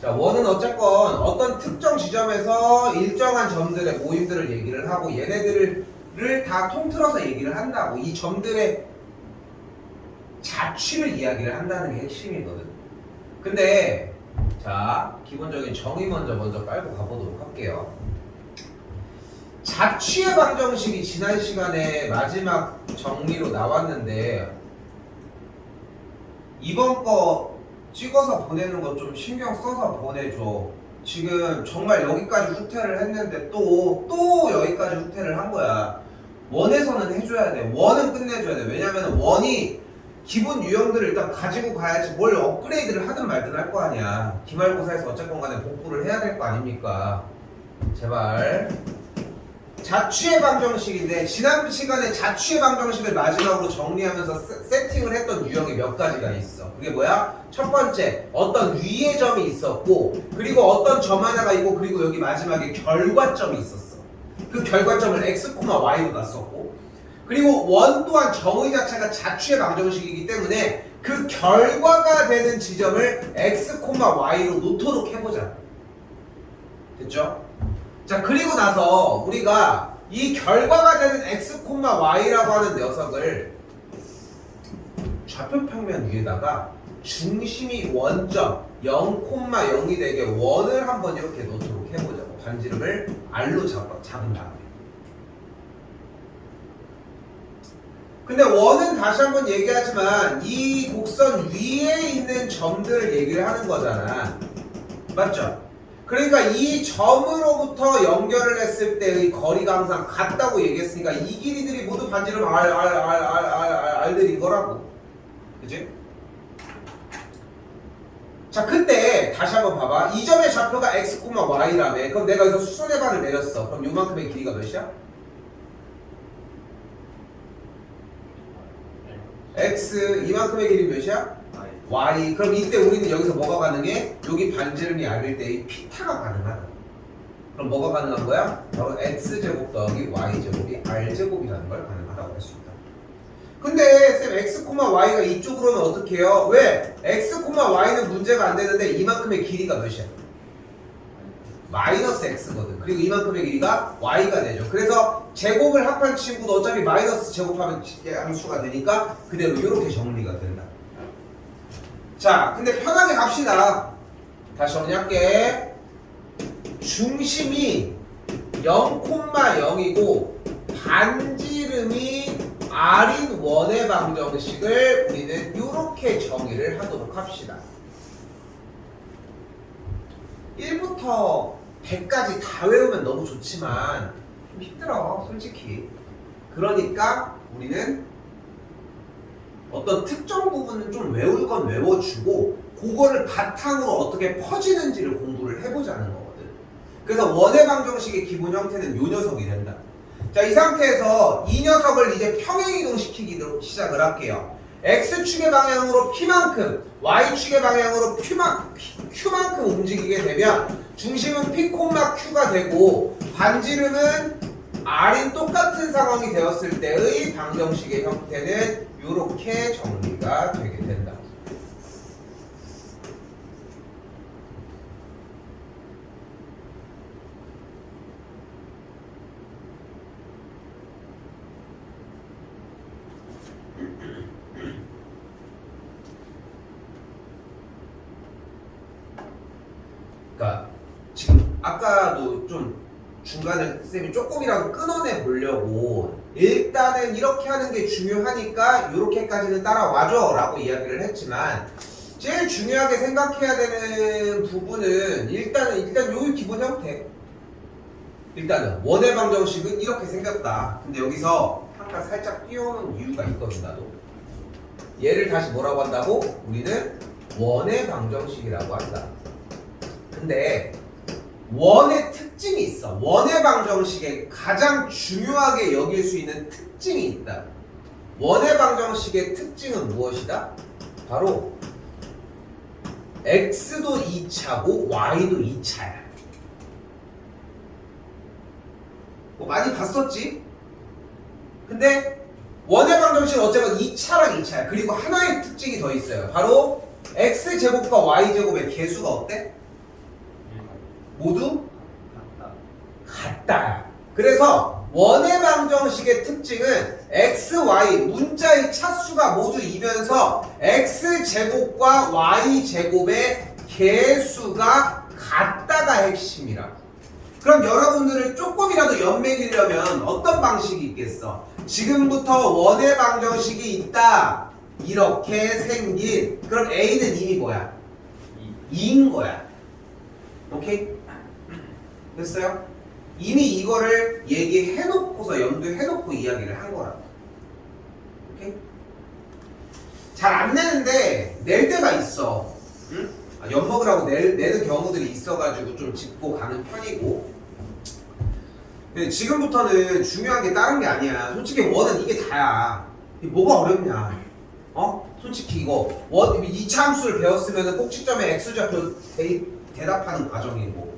자, 원은 어쨌건 어떤 특정 지점에서 일정한 점들의 모임들을 얘기를 하고 얘네들을 다 통틀어서 얘기를 한다고. 이 점들의 자취를 이야기를 한다는 게 핵심이거든. 근데 자, 기본적인 정의 먼저 깔고 가보도록 할게요. 자취의 방정식이 지난 시간에 마지막 정리로 나왔는데 이번 거 찍어서 보내는 거 좀 신경 써서 보내줘. 지금 정말 여기까지 후퇴를 했는데 또 여기까지 후퇴를 한 거야. 원에서는 해줘야 돼. 원은 끝내줘야 돼. 왜냐면 원이 기본 유형들을 일단 가지고 가야지 뭘 업그레이드를 하든 말든 할 거 아니야. 기말고사에서 어쨌건 간에 복구를 해야 될 거 아닙니까? 제발. 자취의 방정식인데 지난 시간에 자취의 방정식을 마지막으로 정리하면서 세팅을 했던 유형이 몇 가지가 있어. 그게 뭐야? 첫 번째, 어떤 위의 점이 있었고, 그리고 어떤 점 하나가 있고, 그리고 여기 마지막에 결과점이 있었어. 그 결과점을 x, y로 놨었고, 그리고 원 또한 정의 자체가 자취의 방정식이기 때문에 그 결과가 되는 지점을 x, y로 놓도록 해보자. 됐죠? 자, 그리고 나서 우리가 이 결과가 되는 x, y라고 하는 녀석을 좌표평면 위에다가 중심이 원점 0,0이 되게 원을 한번 이렇게 놓도록 해보자고. 반지름을 r로 잡은 다음에. 근데 원은 다시 한번 얘기하지만 이 곡선 위에 있는 점들을 얘기를 하는 거잖아. 맞죠? 그러니까 이 점으로부터 연결을 했을 때의 거리가 항상 같다고 얘기했으니까 이 길이들이 모두 반지름 R들인 거라고. 그치? 자, 그때 다시 한번 봐봐. 이 점의 좌표가 x, y라며. 그럼 내가 여기서 수선의 반을 내렸어. 그럼 요만큼의 길이가 몇이야? x, 이만큼의 길이 몇이야? y. 그럼 이때 우리는 여기서 뭐가 가능해? 여기 반지름이 R일 때 이 피타가 가능하다. 그럼 뭐가 가능한 거야? 바로 x제곱 더하기 y제곱이 r제곱이라는 걸 가능하다고 할 수 있다. 근데 쌤 x, y가 이쪽으로 오면 어떻게 해요? 왜? x, y는 문제가 안 되는데 이만큼의 길이가 몇이야? 마이너스 x거든. 그리고 이만큼의 길이가 y가 되죠. 그래서 제곱을 합한 친구도 어차피 마이너스 제곱하면 함수가 되니까 그대로 이렇게 정리가 된다. 자, 근데 편하게 갑시다. 다시 정리할게. 중심이 0,0이고 반지름이 R인 원의 방정식을 우리는 이렇게 정의를 하도록 합시다. 1부터 100까지 다 외우면 너무 좋지만 좀 힘들어, 솔직히. 그러니까 우리는 어떤 특정 부분은 좀 외울 건 외워주고 그거를 바탕으로 어떻게 퍼지는지를 공부를 해보자는 거거든. 그래서 원의 방정식의 기본 형태는 이 녀석이 된다. 자, 이 상태에서 이 녀석을 이제 평행이동시키기로 시작을 할게요. x축의 방향으로 p만큼, y축의 방향으로 q만큼 움직이게 되면 중심은 p, q가 되고 반지름은 r인 똑같은 상황이 되었을 때의 방정식의 형태는 이렇게 정리가 되게 된다. 그러니까 지금 아까도 좀 중간에 쌤이 조금이라도 끊어내 보려고 일단은 이렇게 하는 게 중요하니까 이렇게까지는 따라와줘 라고 이야기를 했지만 제일 중요하게 생각해야 되는 부분은 일단 요 기본 형태. 일단은 원의 방정식은 이렇게 생겼다. 근데 여기서 잠깐 살짝 띄워놓은 이유가 있거든. 나도 얘를 다시 뭐라고 한다고? 우리는 원의 방정식이라고 한다. 근데 원의 특징이 있어. 원의 방정식에 가장 중요하게 여길 수 있는 특징이 있다. 원의 방정식의 특징은 무엇이다? 바로 x도 2차고 y도 2차야. 뭐 많이 봤었지? 근데 원의 방정식은 어쨌든 2차랑 2차야. 그리고 하나의 특징이 더 있어요. 바로 x제곱과 y제곱의 개수가 어때? 모두 같다. 그래서 원의 방정식의 특징은 x, y 문자의 차수가 모두 이면서 x제곱과 y제곱의 개수가 같다가 핵심이라. 그럼 여러분들을 조금이라도 연맥이려면 어떤 방식이 있겠어? 지금부터 원의 방정식이 있다. 이렇게 생긴. 그럼 A는 이미 뭐야? 2인 거야. 오케이? 됐어요? 이미 이거를 얘기해놓고서 염두해놓고 이야기를 한 거라고. 오케이? 잘 안 내는데 낼 때가 있어. 응? 엿먹으라고 내는 경우들이 있어가지고 좀 짚고 가는 편이고. 근데 지금부터는 중요한 게 다른 게 아니야. 솔직히 원은 이게 다야. 이게 뭐가 어렵냐? 솔직히 이거 이차 함수를 배웠으면 꼭지점에 x좌표 대답하는 과정이고,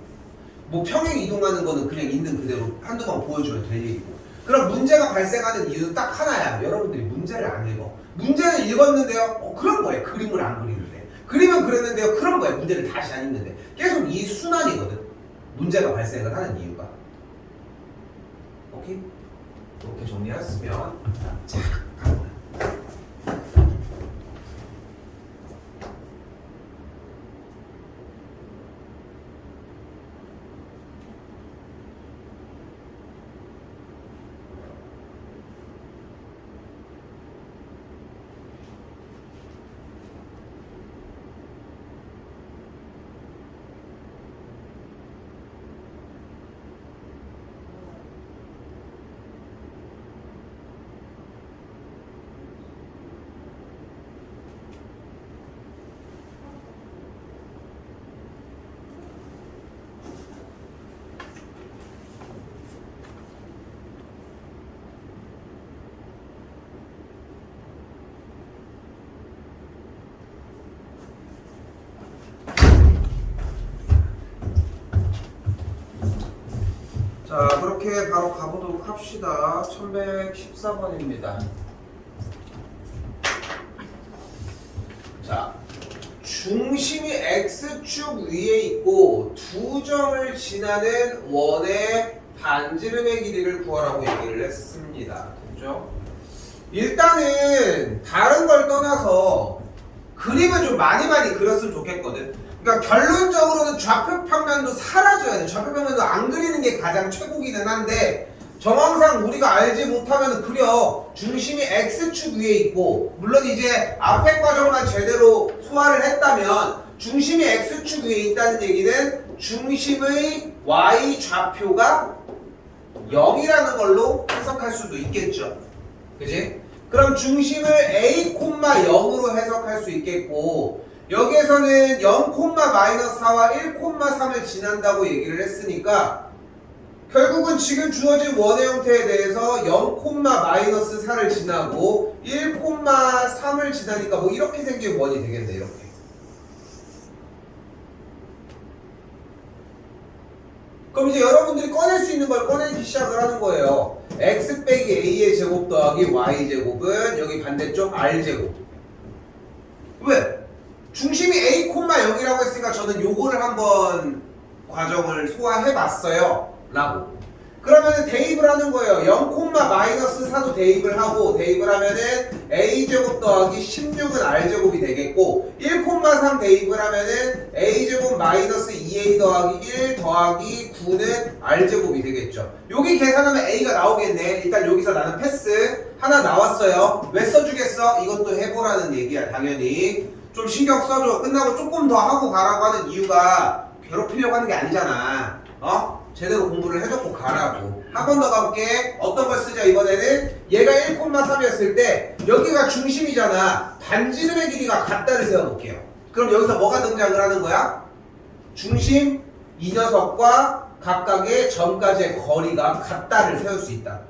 뭐 평행 이동하는 거는 그냥 있는 그대로 한두 번 보여주면 될 일이고. 그럼 문제가 발생하는 이유는 딱 하나야. 여러분들이 문제를 안 읽어. 문제는 읽었는데요. 그런 거예요. 그림을 안 그리는데. 그림은 그렸는데요. 그런 거예요. 문제를 다시 안 읽는데. 계속 이 순환이거든. 문제가 발생을 하는 이유가. 오케이? 이렇게 정리했으면 자, 가보자. 자, 그렇게 바로 가보도록 합시다. 1114번입니다. 자, 중심이 x축 위에 있고 두 점을 지나는 원의 반지름의 길이를 구하라고 얘기를 했습니다. 됐죠? 일단은 다른 걸 떠나서 그림을 좀 많이 그렸으면 좋겠거든. 그러니까 결론적으로는 좌표 평면도 사라져야 돼. 좌표 평면도 안 그리는 게 가장 최고기는 한데, 정황상 우리가 알지 못하면 그려. 중심이 x축 위에 있고, 물론 이제 앞에 과정만 제대로 소화를 했다면 중심이 x축 위에 있다는 얘기는 중심의 y 좌표가 0이라는 걸로 해석할 수도 있겠죠. 그지? 그럼 중심을 a, 0으로 해석할 수 있겠고, 여기에서는 0,-4와 1,3을 지난다고 얘기를 했으니까 결국은 지금 주어진 원의 형태에 대해서 0,-4를 지나고 1,3을 지나니까 뭐 이렇게 생긴 원이 되겠네. 이렇게. 그럼 이제 여러분들이 꺼낼 수 있는 걸 꺼내기 시작을 하는 거예요. x 빼기 a의 제곱 더하기 y 제곱은 여기 반대쪽 r 제곱. 왜? 중심이 a, 0이라고 했으니까 저는 요거를 한번 과정을 소화해 봤어요. 라고. 그러면은 대입을 하는 거예요. 0,-4도 대입을 하고, 대입을 하면은 a제곱 더하기 16은 r제곱이 되겠고, 1,3 대입을 하면은 a제곱 마이너스 2a 더하기 1 더하기 9는 r제곱이 되겠죠. 여기 계산하면 a가 나오겠네. 일단 여기서 나는 패스. 하나 나왔어요. 왜 써주겠어? 이것도 해보라는 얘기야, 당연히. 좀 신경 써줘. 끝나고 조금 더 하고 가라고 하는 이유가 괴롭히려고 하는 게 아니잖아. 제대로 공부를 해놓고 가라고. 한 번 더 가볼게. 어떤 걸 쓰자 이번에는. 얘가 1,3이었을 때 여기가 중심이잖아. 반지름의 길이가 같다를 세워볼게요. 그럼 여기서 뭐가 등장을 하는 거야? 중심 이 녀석과 각각의 점까지의 거리가 같다를 세울 수 있다.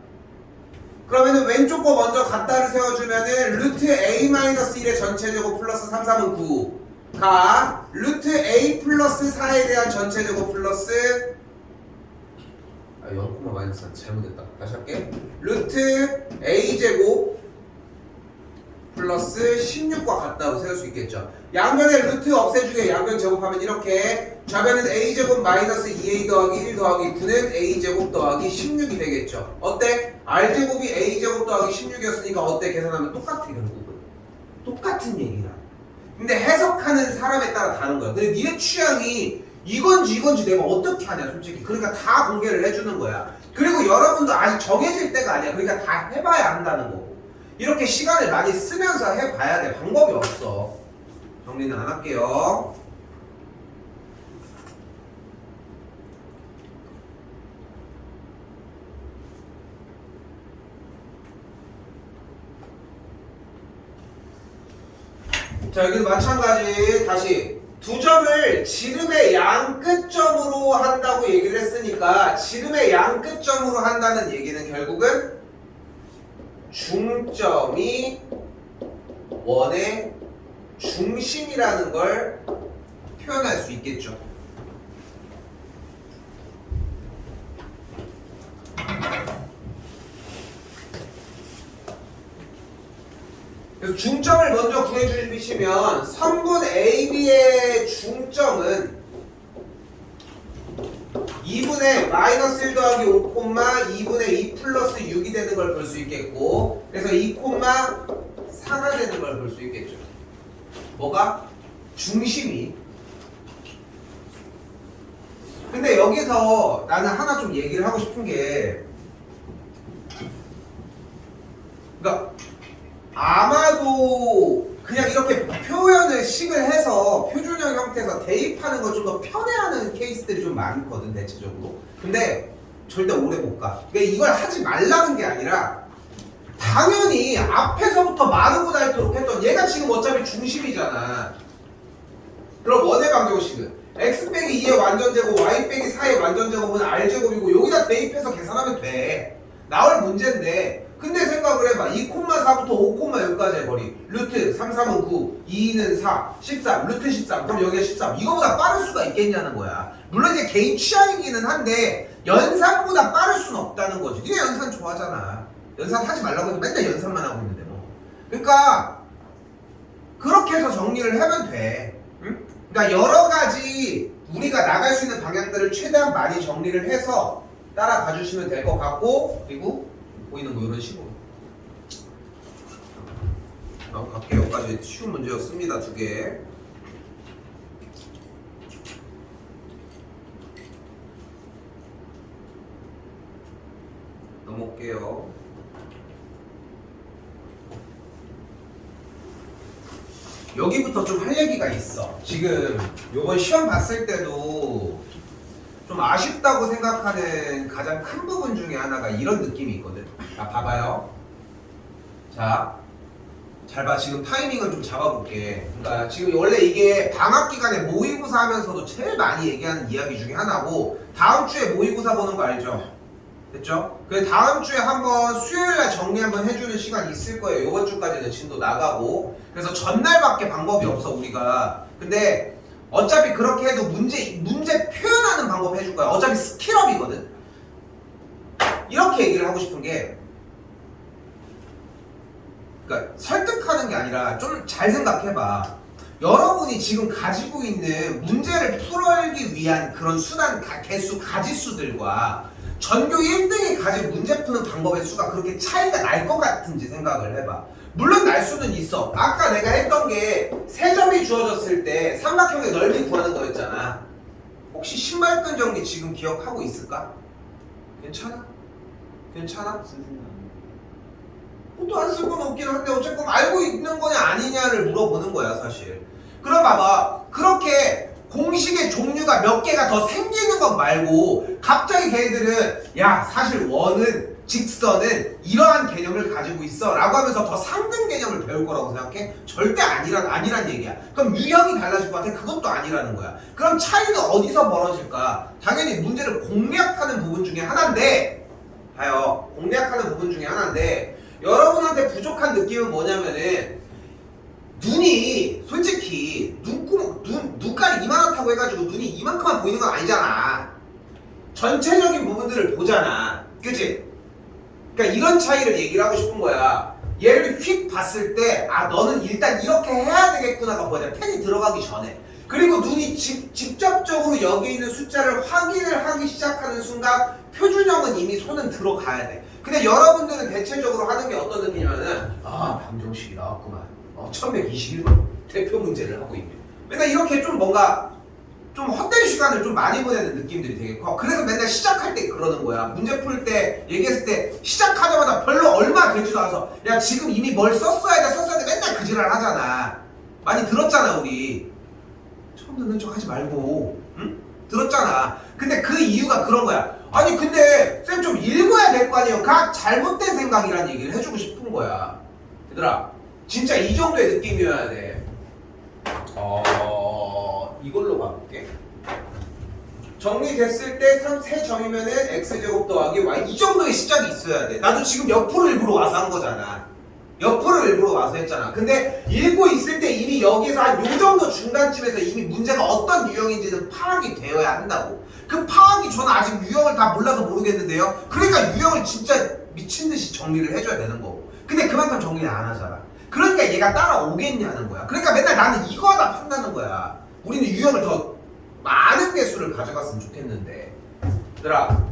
그러면은 왼쪽 거 먼저 같다를 세워주면은 루트 a-1의 전체제곱 플러스 3, 3은 9 가 루트 a 플러스 4에 대한 전체제곱 플러스 0,-4 잘못했다. 다시 할게. 루트 a제곱 플러스 16과 같다고 세울 수 있겠죠. 양변의 루트 없애주게 양변 제곱하면 이렇게 좌변은 a제곱 마이너스 2a 더하기 1 더하기 9는 a제곱 더하기 16이 되겠죠. 어때? r제곱이 a제곱 더하기 16이었으니까 어때? 계산하면 똑같아 결국은. 똑같은 얘기다. 근데 해석하는 사람에 따라 다른 거야. 근데 니네 취향이 이건지 내가 어떻게 하냐 솔직히. 그러니까 다 공개를 해주는 거야. 그리고 여러분도 아직 정해질 때가 아니야. 그러니까 다 해봐야 한다는 거고. 이렇게 시간을 많이 쓰면서 해봐야 돼. 방법이 없어. 정리는 안 할게요. 자, 여기도 마찬가지. 다시 두 점을 지름의 양 끝점으로 한다고 얘기를 했으니까 지름의 양 끝점으로 한다는 얘기는 결국은 중점이 원의 중심이라는 걸 표현할 수 있겠죠. 그래서 중점을 먼저 구해주시면 선분 AB의 중점은 2분의 마이너스 1 더하기 5, 2분의 2 플러스 6이 되는 걸 볼 수 있겠고, 그래서 2, 4가 되는 걸 볼 수 있겠죠. 뭐가? 중심이. 근데 여기서 나는 하나 좀 얘기를 하고 싶은 게, 그러니까 아마도 그냥 이렇게 표현을 식을 해서 표준형 형태에서 대입하는 걸 좀 더 편해하는 케이스들이 좀 많거든 대체적으로. 근데 절대 오래 못 가. 그러니까 이걸 하지 말라는 게 아니라 당연히 앞에서부터 마르고 닳도록 했던 얘가 지금 어차피 중심이잖아. 그럼 원의 방정식은 x 빼기 2의 완전제곱 y 빼기 4의 완전제곱은 r제곱이고 여기다 대입해서 계산하면 돼. 나올 문제인데 근데 생각을 해봐. 2,4부터 5,6까지 해버리. 루트 3, 3은 9, 2는 4, 13, 루트 13. 그럼 여기가 13. 이거보다 빠를 수가 있겠냐는 거야. 물론 이제 개인 취향이기는 한데 연산보다 빠를 수는 없다는 거지. 니네 연산 좋아하잖아. 연산 하지 말라고 해도 맨날 연산만 하고 있는데 뭐. 그러니까 그렇게 해서 정리를 하면 돼. 응? 그러니까 여러 가지 우리가 나갈 수 있는 방향들을 최대한 많이 정리를 해서 따라가 주시면 될 것 같고, 그리고 보이는 거 이런 식으로 갈게요. 여기까지 쉬운 문제였습니다. 2개. 넘어올게요. 여기부터 좀 할 얘기가 있어. 지금 요번 시험 봤을 때도 좀 아쉽다고 생각하는 가장 큰 부분 중에 하나가 이런 느낌이 있거든. 자, 봐봐요. 자, 잘 봐. 지금 타이밍을 좀 잡아볼게. 그러니까 지금 원래 이게 방학 기간에 모의고사 하면서도 제일 많이 얘기하는 이야기 중에 하나고, 다음 주에 모의고사 보는 거 알죠? 됐죠? 그래서 다음 주에 한번 수요일날 정리 한번 해주는 시간이 있을 거예요. 이번 주까지는 진도 나가고. 그래서 전날밖에 방법이 없어 우리가. 근데 어차피 그렇게 해도 문제 표현하는 방법 해줄 거야. 어차피 스킬업이거든. 이렇게 얘기를 하고 싶은 게, 그러니까 설득하는 게 아니라 좀 잘 생각해봐. 여러분이 지금 가지고 있는 문제를 풀기 위한 그런 수단, 개수, 가지수들과 전교 1등이 가진 문제 푸는 방법의 수가 그렇게 차이가 날 것 같은지 생각을 해봐. 물론 날 수는 있어. 아까 내가 했던 게 3점이 주어졌을 때 삼각형의 넓이 구하는 거였잖아. 혹시 신발끈 정리 지금 기억하고 있을까? 괜찮아? 괜찮아? 또 안 쓸 건 없긴 한데 어쨌건 알고 있는 거냐 아니냐를 물어보는 거야 사실. 그럼 봐봐. 그렇게 공식의 종류가 몇 개가 더 생기는 것 말고 갑자기 걔들은 야 사실 원은 직선은 이러한 개념을 가지고 있어 라고 하면서 더 상등 개념을 배울 거라고 생각해? 절대 아니란 얘기야. 그럼 유형이 달라질 것 같아? 그것도 아니라는 거야. 그럼 차이는 어디서 벌어질까? 당연히 문제를 공략하는 부분 중에 하나인데, 봐요, 공략하는 부분 중에 하나인데 여러분한테 부족한 느낌은 뭐냐면은 눈이 솔직히 눈깔이 이만하다고 해가지고 눈이 이만큼만 보이는 건 아니잖아. 전체적인 부분들을 보잖아. 그치? 그러니까 이런 차이를 얘기를 하고 싶은 거야. 얘를 휙 봤을 때 아 너는 일단 이렇게 해야 되겠구나가 뭐냐 펜이 들어가기 전에 그리고 눈이 직접적으로 여기 있는 숫자를 확인을 하기 시작하는 순간 표준형은 이미 손은 들어가야 돼. 근데 여러분들은 대체적으로 하는 게 어떤 느낌이냐면은 아 방정식이 나왔구만 1121번 대표 문제를 하고 있네. 맨날 이렇게 좀 뭔가 좀 헛된 시간을 좀 많이 보내는 느낌들이 되게 커. 그래서 맨날 시작할 때 그러는 거야. 문제 풀 때 얘기했을 때 시작하자마자 별로 얼마 되지도 않아서 야 지금 이미 뭘 썼어야 돼 맨날 그 지랄 하잖아. 많이 들었잖아 우리. 처음 듣는 척 하지 말고 응? 들었잖아. 근데 그 이유가 그런 거야. 아니 근데 쌤 좀 읽어야 될 거 아니에요. 각 잘못된 생각이라는 얘기를 해주고 싶은 거야. 얘들아 진짜 이 정도의 느낌이어야 돼. 이걸로 가볼게. 정리됐을 때 3점이면은 x제곱 더하기 y 이 정도의 시작이 있어야 돼. 나도 지금 옆으로 일부러 와서 한 거잖아. 옆으로 일부러 와서 했잖아. 근데 읽고 있을 때 이미 여기서 한 요 정도 중간쯤에서 이미 문제가 어떤 유형인지는 파악이 되어야 한다고. 그 파악이 저는 아직 유형을 다 몰라서 모르겠는데요. 그러니까 유형을 진짜 미친듯이 정리를 해줘야 되는 거고. 근데 그만큼 정리를 안 하잖아. 그러니까 얘가 따라오겠냐는 거야. 그러니까 맨날 나는 이거 하다 판다는 거야. 우리는 유형을 더 많은 개수를 가져갔으면 좋겠는데 얘들아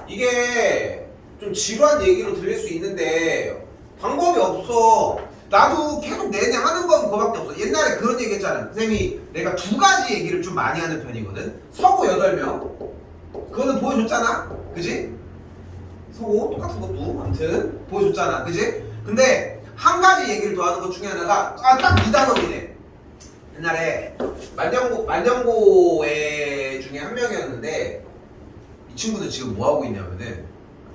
이게 좀 지루한 얘기로 들릴 수 있는데 방법이 없어. 나도 계속 내내 하는 건 그거밖에 없어. 옛날에 그런 얘기 했잖아. 쌤이 내가 2가지 얘기를 좀 많이 하는 편이거든. 서고 8명 그거는 보여줬잖아 그지? 서고 똑같은 것도 아무튼 보여줬잖아 그지? 근데 한 가지 얘기를 더 하는 것 중에 하나가 딱 이 단어이네. 옛날에 만년고애 중에 한 명이었는데 이 친구는 지금 뭐 하고 있냐면은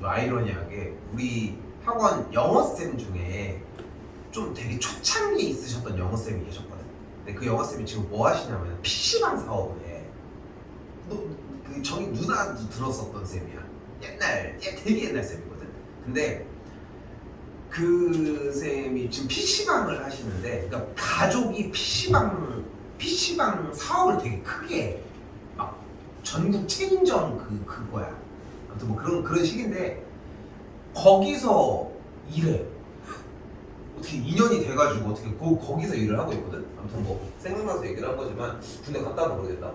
아이러니하게 우리 학원 영어쌤 중에 좀 되게 초창기에 있으셨던 영어쌤이 계셨거든. 근데 그 영어쌤이 지금 뭐 하시냐면 PC방 사업을 해. 그 저기 누나도 들었었던 쌤이야. 되게 옛날 쌤이거든. 근데 그 쌤이 지금 PC방을 하시는데 그러니까 가족이 PC방 사업을 되게 크게 해. 막 전국 체인점 그거야. 아무튼 뭐 그런 식인데 거기서 일해. 어떻게 2년이 돼가지고 어떻게 거기서 일을 하고 있거든. 아무튼 뭐 생각나서 얘기를 한 거지만 군대 갔다 모르겠다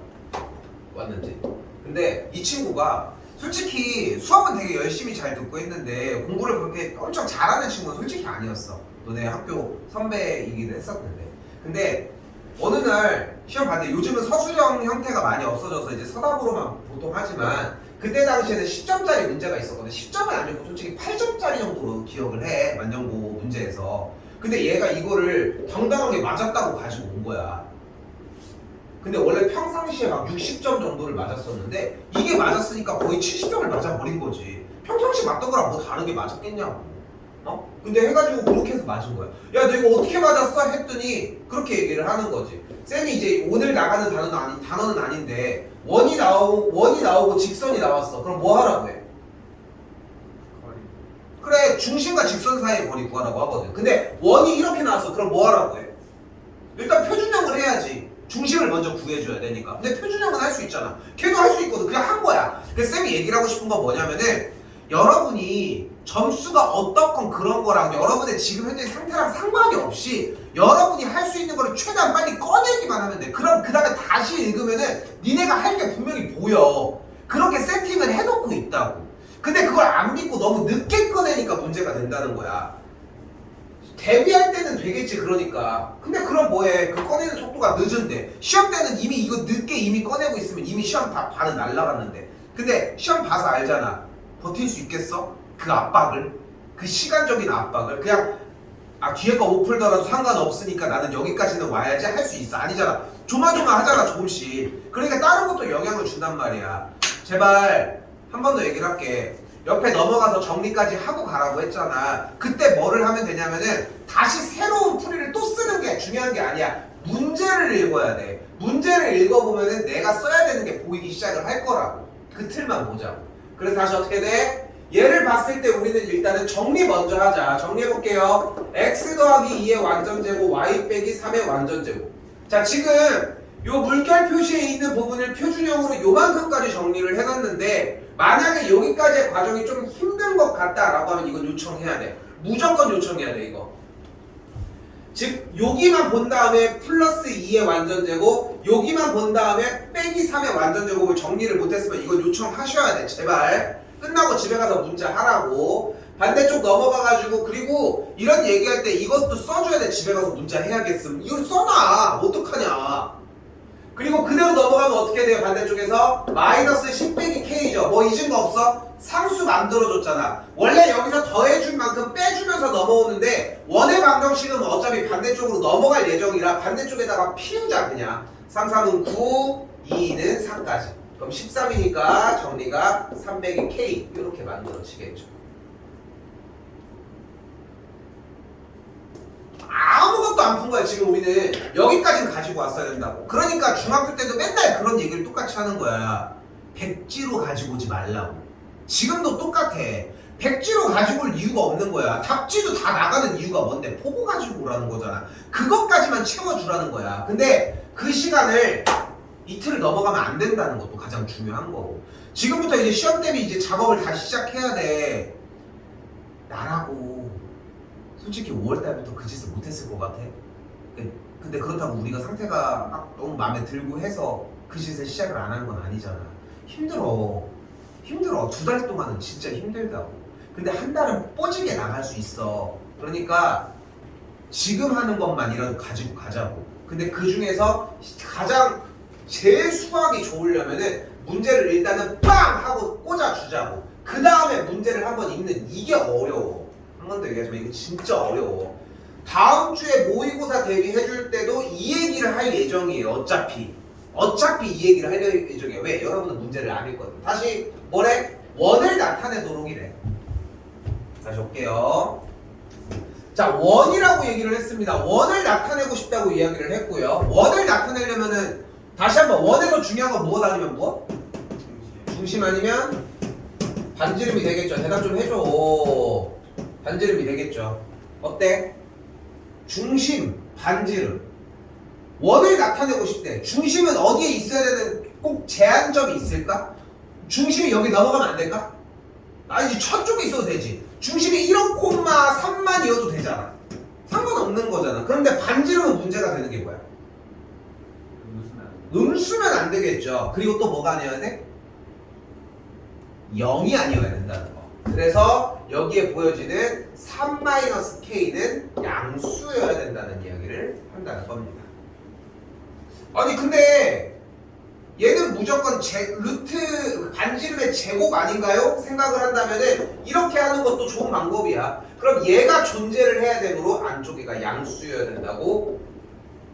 왔는지. 근데 이 친구가 솔직히 수업은 되게 열심히 잘 듣고 했는데 공부를 그렇게 엄청 잘하는 친구는 솔직히 아니었어. 너네 학교 선배이기도 했었는데. 근데 어느 날 시험 봤는데 요즘은 서술형 형태가 많이 없어져서 이제 서답으로만 보통 하지만 그때 당시에는 10점짜리 문제가 있었거든. 10점은 아니고 솔직히 8점짜리 정도로 기억을 해. 만년고 문제에서. 근데 얘가 이거를 당당하게 맞았다고 가지고 온 거야. 근데 원래 평상시에 막 60점 정도를 맞았었는데 이게 맞았으니까 거의 70점을 맞아버린 거지. 평상시 맞던 거랑 뭐 다르게 맞았겠냐고. 근데 해가지고 그렇게 해서 맞은 거야. 야 너 이거 어떻게 맞았어? 했더니 그렇게 얘기를 하는 거지. 쌤이 이제 오늘 나가는 단어는 아닌데 원이 나오고 직선이 나왔어. 그럼 뭐 하라고 해? 그래 중심과 직선 사이의 거리 구하라고 하거든. 근데 원이 이렇게 나왔어. 그럼 뭐 하라고 해? 일단 표준형을 해야지. 중심을 먼저 구해줘야 되니까. 근데 표준형은 할 수 있잖아. 걔도 할 수 있거든. 그냥 한 거야. 그래서 쌤이 얘기를 하고 싶은 건 뭐냐면은 여러분이 점수가 어떻건 그런 거랑 여러분의 지금 현재 상태랑 상관이 없이 여러분이 할 수 있는 거를 최대한 빨리 꺼내기만 하면 돼. 그럼 그 다음에 다시 읽으면은 니네가 할 게 분명히 보여. 그렇게 세팅을 해놓고 있다고. 근데 그걸 안 믿고 너무 늦게 꺼내니까 문제가 된다는 거야. 데뷔할 때는 되겠지 그러니까. 근데 그럼 뭐해. 그 꺼내는 속도가 늦은데 시험 때는 이미 이거 늦게 이미 꺼내고 있으면 이미 시험 반은 날라갔는데. 근데 시험 봐서 알잖아. 버틸 수 있겠어? 그 압박을, 그 시간적인 압박을. 그냥 뒤에 거 못 풀더라도 상관없으니까 나는 여기까지는 와야지 할 수 있어. 아니잖아. 조마조마하잖아 조금씩. 그러니까 다른 것도 영향을 준단 말이야. 제발 한 번 더 얘기를 할게. 옆에 넘어가서 정리까지 하고 가라고 했잖아. 그때 뭐를 하면 되냐면은 다시 새로운 풀이를 또 쓰는 게 중요한 게 아니야. 문제를 읽어야 돼. 문제를 읽어보면은 내가 써야 되는 게 보이기 시작을 할 거라고. 그 틀만 보자고. 그래서 다시 어떻게 돼? 얘를 봤을 때 우리는 일단은 정리 먼저 하자. 정리해볼게요. x 더하기 2의 완전제곱 y 빼기 3의 완전제곱. 자 지금 요 물결 표시에 있는 부분을 표준형으로 요만큼까지 정리를 해놨는데 만약에 여기까지의 과정이 좀 힘든 것 같다라고 하면 이건 요청해야 돼. 무조건 요청해야 돼 이거. 즉 여기만 본 다음에 플러스 2의 완전제곱, 여기만 본 다음에 빼기 3의 완전제곱을 정리를 못했으면 이건 요청하셔야 돼. 제발 끝나고 집에 가서 문자 하라고. 반대쪽 넘어가가지고, 그리고 이런 얘기할 때 이것도 써줘야 돼. 집에 가서 문자 해야겠음. 이걸 써놔. 어떡하냐. 그리고 그대로 넘어가면 어떻게 돼요? 반대쪽에서 마이너스 10 빼기 k죠. 뭐 잊은 거 없어? 상수 만들어줬잖아. 원래 여기서 더해준 만큼 빼주면서 넘어오는데 원의 방정식은 어차피 반대쪽으로 넘어갈 예정이라 반대쪽에다가 피우자 그냥. 3, 3은 9, 2는 3까지. 그럼 13이니까 정리가 300의 k 이렇게 만들어지겠죠. 아무것도 안 푼 거야. 지금 우리는 여기까지는 가지고 왔어야 된다고. 그러니까 중학교 때도 맨날 그런 얘기를 똑같이 하는 거야. 백지로 가지고 오지 말라고. 지금도 똑같아. 백지로 가지고 올 이유가 없는 거야. 답지도 다 나가는 이유가 뭔데? 보고 가지고 오라는 거잖아. 그것까지만 채워주라는 거야. 근데 그 시간을 이틀을 넘어가면 안 된다는 것도 가장 중요한 거고. 지금부터 이제 시험 대비 이제 작업을 다시 시작해야 돼. 나라고 솔직히 5월달부터 그 짓을 못했을 것 같아. 근데 그렇다고 우리가 상태가 막 너무 마음에 들고 해서 그 짓을 시작을 안 한 건 아니잖아. 힘들어. 2달 동안은 진짜 힘들다고. 근데 한 달은 뽀지게 나갈 수 있어. 그러니까 지금 하는 것만이라도 가지고 가자고. 근데 그 중에서 가장 제일 수학이 좋으려면은 문제를 일단은 빵! 하고 꽂아주자고. 그 다음에 문제를 한번 읽는 이게 어려워. 한 번 더 얘기하지만 이거 진짜 어려워. 다음 주에 모의고사 대비해줄 때도 이 얘기를 할 예정이에요. 어차피 이 얘기를 할 예정이에요. 왜? 여러분은 문제를 안 읽거든. 다시 뭐래? 원을 나타내도록이래. 다시 올게요. 자, 원이라고 얘기를 했습니다. 원을 나타내고 싶다고 이야기를 했고요. 원을 나타내려면은 다시 한번 원에서 중요한 건 무엇 아니면 무엇? 중심 아니면 반지름이 되겠죠. 대답 좀 해줘. 반지름이 되겠죠. 어때? 중심, 반지름. 원을 나타내고 싶대. 중심은 어디에 있어야 되는 꼭 제한점이 있을까? 중심이 여기 넘어가면 안 될까? 아니지, 첫 쪽에 있어도 되지. 중심이 1,3만이어도 되잖아. 상관없는 거잖아. 그런데 반지름은 문제가 되는 게 뭐야? 음수면 안 되겠죠. 그리고 또 뭐가 아니어야 돼? 0이 아니어야 된다는 거. 그래서 여기에 보여지는 3-k는 양수여야 된다는 이야기를 한다는 겁니다. 아니 근데 얘는 무조건 루트 반지름의 제곱 아닌가요? 생각을 한다면은 이렇게 하는 것도 좋은 방법이야. 그럼 얘가 존재를 해야 되므로 안쪽에가 양수여야 된다고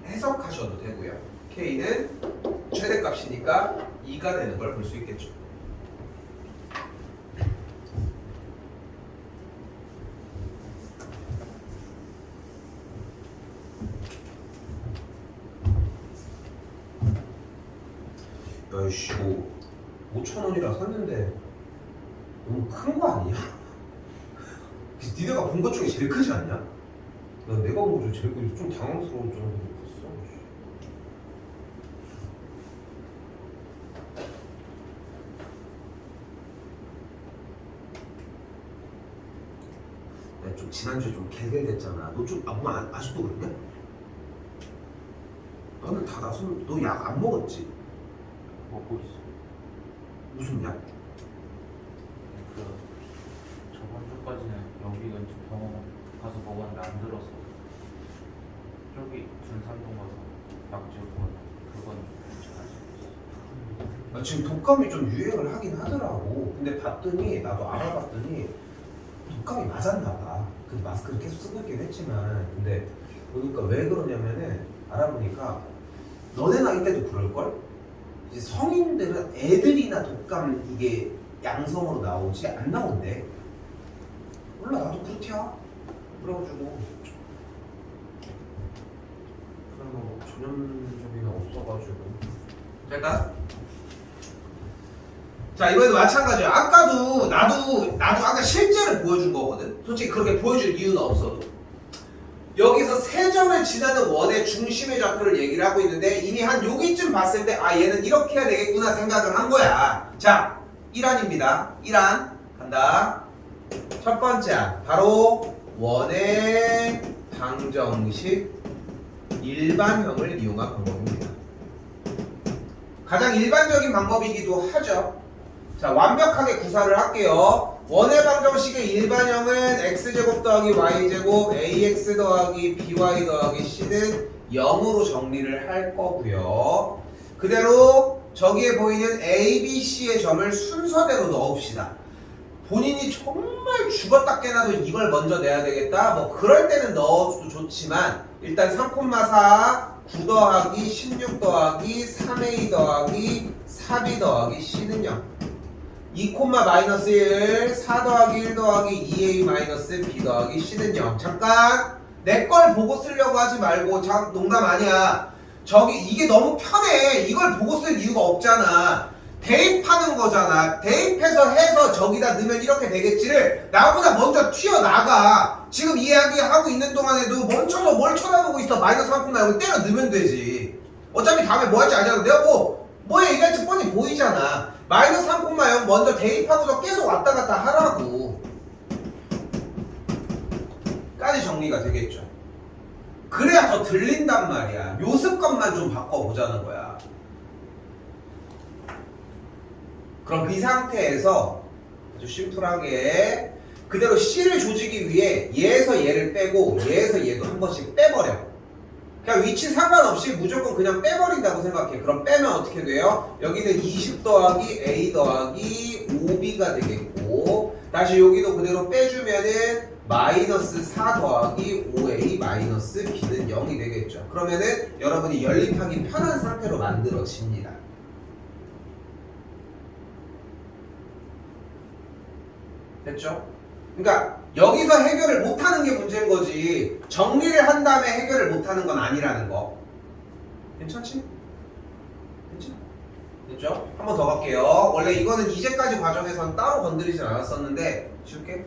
해석하셔도 되고요. k는 최대값이니까 2가 되는 걸 볼 수 있겠죠. 야이씨, 5,000원이라 샀는데 너무 큰 거 아니냐? 니네가 본 것 중에 제일 크지 않냐? 내가 본 것 중에 제일 크지. 좀 당황스러울 정도로 컸어. 내가 좀 지난주에 좀 개개됐잖아. 너 좀 아직도 그러냐? 나는 다 나선. 너 약 안 먹었지? 먹고 있어. 무슨 약? 그 저번 주까지는 여기 근처 병원 가서 먹었는데 안 들었어. 저기 준산동 가서 약 지웠거든. 그건 괜찮아지고 있어. 지금 독감이 좀 유행을 하긴 하더라고. 근데 봤더니 나도 알아봤더니 독감이 맞았나 봐. 근데 마스크를 계속 쓰고 있긴 했지만, 근데 보니까 왜 그러냐면은 알아보니까 너네 나이 때도 그럴걸? 이제 성인들은 애들이나 독감 이게 양성으로 나오지 안 나온대. 몰라, 나도 그렇대야. 그래가지고 그런 거 전염적이나 없어가지고. 일단 자, 이번에도 마찬가지야. 아까도 나도 아까 실제를 보여준 거거든. 솔직히 그렇게 보여줄 이유는 없어도. 여기서 세 점을 지나는 원의 중심의 좌표를 얘기를 하고 있는데 이미 한 여기쯤 봤을 때 아, 얘는 이렇게 해야 되겠구나 생각을 한 거야. 자, 1안입니다. 1안 간다. 첫 번째 안 바로 원의 방정식 일반형을 이용한 방법입니다. 가장 일반적인 방법이기도 하죠. 자, 완벽하게 구사를 할게요. 원의 방정식의 일반형은 x제곱 더하기 y제곱 ax 더하기 by 더하기 c는 0으로 정리를 할 거고요. 그대로 저기에 보이는 a, b, c의 점을 순서대로 넣읍시다. 본인이 정말 죽었다 깨나도 이걸 먼저 내야 되겠다, 뭐 그럴 때는 넣어도 좋지만 일단 3,4 9 더하기 16 더하기 3a 더하기 4b 더하기 c는 0, 2, 마이너스 1 4 더하기 1 더하기 2a 마이너스 b 더하기 c는 0. 잠깐 내 걸 보고 쓰려고 하지 말고, 참 농담 아니야. 저기 이게 너무 편해. 이걸 보고 쓸 이유가 없잖아. 대입하는 거잖아. 대입해서 해서 저기다 넣으면 이렇게 되겠지를 나보다 먼저 튀어나가. 지금 이야기하고 있는 동안에도 멈춰서 뭘 쳐다보고 있어. 마이너스 3,9 여기 때려 넣으면 되지. 어차피 다음에 뭐 할지 알잖아. 내가 뭐 얘기할지 뻔히 보이잖아. 마이너스 3,0 먼저 대입하고서 계속 왔다 갔다 하라고. 까지 정리가 되겠죠. 그래야 더 들린단 말이야. 요 습관만 좀 바꿔보자는 거야. 그럼 이 상태에서 아주 심플하게 그대로 C를 조지기 위해 얘에서 얘를 빼고 얘에서 얘도 한 번씩 빼버려. 그냥 위치 상관없이 무조건 그냥 빼버린다고 생각해. 그럼 빼면 어떻게 돼요? 여기는 20 더하기 A 더하기 5B가 되겠고, 다시 여기도 그대로 빼주면은 마이너스 4 더하기 5A 마이너스 B는 0이 되겠죠. 그러면은 여러분이 연립하기 편한 상태로 만들어집니다. 됐죠? 그러니까 여기서 해결을 못하는 게 문제인 거지, 정리를 한 다음에 해결을 못하는 건 아니라는 거. 괜찮지? 괜찮아? 됐죠? 한 번 더 갈게요. 원래 이거는 이제까지 과정에선 따로 건드리진 않았었는데 쉽게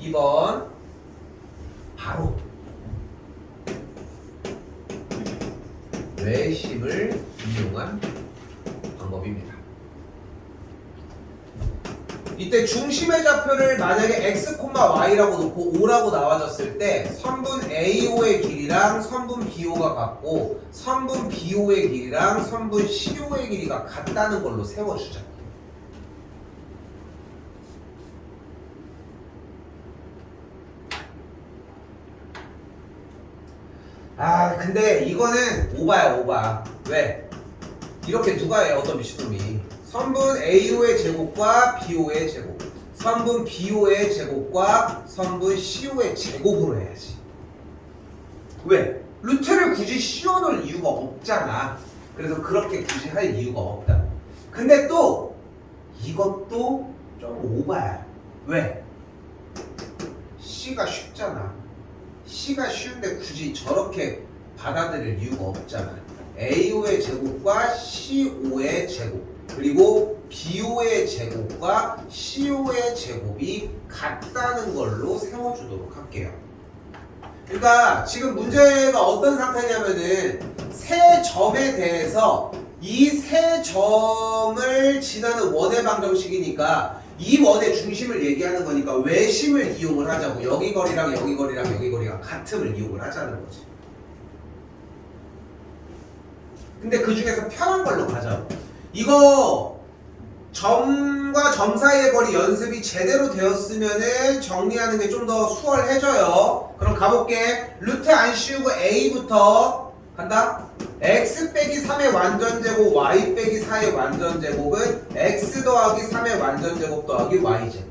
2번 바로 외심을 이용한 방법입니다. 이때 중심의 좌표를 만약에 x, y라고 놓고 5라고 나와졌을 때 선분 AO의 길이랑 선분 BO가 같고 선분 BO의 길이랑 선분 CO의 길이가 같다는 걸로 세워주자. 아 근데 이거는 오바야 오바. 왜? 이렇게 누가 해? 어떤 미친놈이 선분 AO의 제곱과 BO의 제곱, 선분 BO의 제곱과 선분 CO의 제곱으로 해야지. 왜? 루트를 굳이 씌워놓을 이유가 없잖아. 그래서 그렇게 굳이 할 이유가 없다. 근데 또 이것도 좀 오바야. 왜? C가 쉽잖아. C가 쉬운데 굳이 저렇게 받아들일 이유가 없잖아. AO의 제곱과 CO의 제곱 그리고 BO의 제곱과 CO의 제곱이 같다는 걸로 세워주도록 할게요. 그러니까 지금 문제가 어떤 상태냐면은 세 점에 대해서 이 세 점을 지나는 원의 방정식이니까 이 원의 중심을 얘기하는 거니까 외심을 이용을 하자고. 여기 거리랑 여기 거리랑 여기 거리가 같음을 이용을 하자는 거지. 근데 그 중에서 편한 걸로 가자고. 이거 점과 점 사이의 거리 연습이 제대로 되었으면은 정리하는 게 좀 더 수월해져요. 그럼 가볼게. 루트 안 씌우고 A부터 간다. x 빼기 3의 완전제곱 y 빼기 4의 완전제곱은 x 더하기 3의 완전제곱 더하기 y제곱.